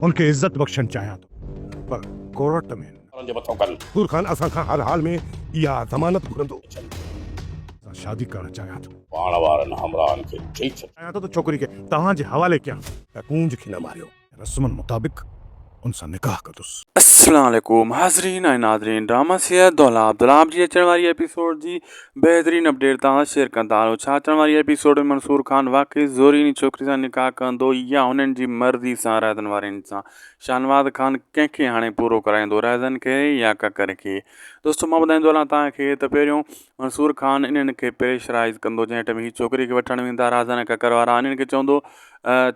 उनखे इज्जत बख़्शण चाहियां थो, पर कोर्ट में मंसूर खान असां खां हर हाल में इहा ज़मानत घुरंदो। असां शादी करणु चाहियां थो। पाण वारनि हमराहनि खे चई छॾ। चाहियां थो त छोकिरी खे तव्हांजे हवाले कयां ऐं कूंज खे न मारियो, रस्मनि मुताबिक़ उन सां निकाह कंदुसि। अस्सलाम वालेकुम हाज़रीन ऐं नाज़रीन, ड्रामा सीरियल दौलाब जी अचण वारी एपिसोड जी बहितरीन अपडेट तव्हां शेयर कंदा आहियो। छा अचण वारी एपिसोड में मंसूर खान वाकई ज़ोरीनी छोकिरी सां निकाह कंदो या हुननि जी मर्ज़ी सां रायदनि वारनि सां? शाहनवाज़ खान कंहिंखे हाणे पूरो कराईंदो, रायदनि खे या ककर खे? दोस्तों, मां ॿुधाईंदो हलां तव्हांखे त पहिरियों मंसूर खान इन्हनि खे प्रेशराइज़ कंदो, जंहिं टाइम हीअ छोकिरी खे वठणु वेंदा राज़न ककर वारा, इन्हनि खे चवंदो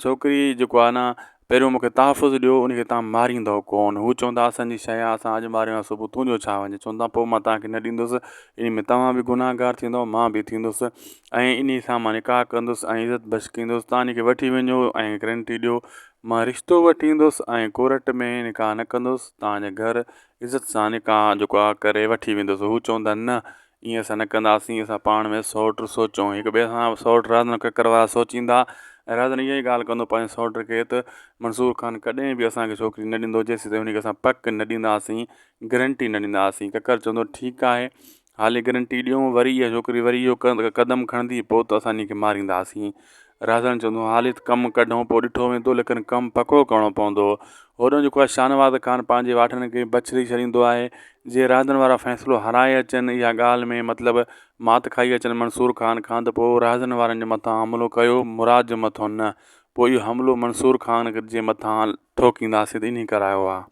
छोकिरी जेको आहे न, पहिरियों मूंखे तहफ़ुज़ ॾियो, उनखे तव्हां मारींदव कोन। हू चवंदा असांजी शइ आहे, असां अॼु मारियो आहे, सुबुह तुंहिंजो छा वञे। चवंदा पोइ मां तव्हांखे न ॾींदुसि, इन में तव्हां बि गुनाहगार थींदव, मां बि थींदुसि, ऐं इन सां मां निकाह कंदुसि ऐं इज़त बख़्श कंदुसि। तव्हां इनखे वठी वञो ऐं गारंटी ॾियो, मां रिश्तो वठी ईंदुसि ऐं कोर्ट में निकाह न कंदुसि, तव्हांजे घर इज़त सां निकाह जेको आहे करे वठी वेंदुसि। हू चवंदा न, ईअं असां न कंदासीं, असां पाण में सौट सोचूं। हिक ॿिए सां सौट राज़न ककर वारा सोचींदा, ऐं राज़न इहा ई ॻाल्हि कंदो पंहिंजे सौट खे त मंसूर खान कॾहिं बि असांखे छोकिरी न ॾींदो जेसीं ताईं हुनखे असां पक न ॾींदासीं, गारंटी न ॾींदासीं। ककर चवंदो ठीकु आहे, हाली गारंटी ॾियूं, वरी इहा छोकिरी वरी इहो क़दम खणंदी, पोइ त असां इनखे मारींदासीं। राज़न चवंदो हाली त कमु कढूं, पोइ ॾिठो वेंदो, लेकिन कमु पको करिणो पवंदो। होॾो जेको आहे शाहनवाज़ खान पंहिंजे वाठनि खे बछड़ी छॾींदो आहे, जे राज़न वारा फ़ैसिलो हाराए अचनि इहा ॻाल्हि में मतिलबु मात खाई अचनि मंसूर खान खां, त पोइ राज़न वारनि जे मथां हमिलो कयो, मुराद जे मथां न। पोइ इहो हमिलो मंसूर खान जे मथां ठोकींदासीं, त इन करायो आहे।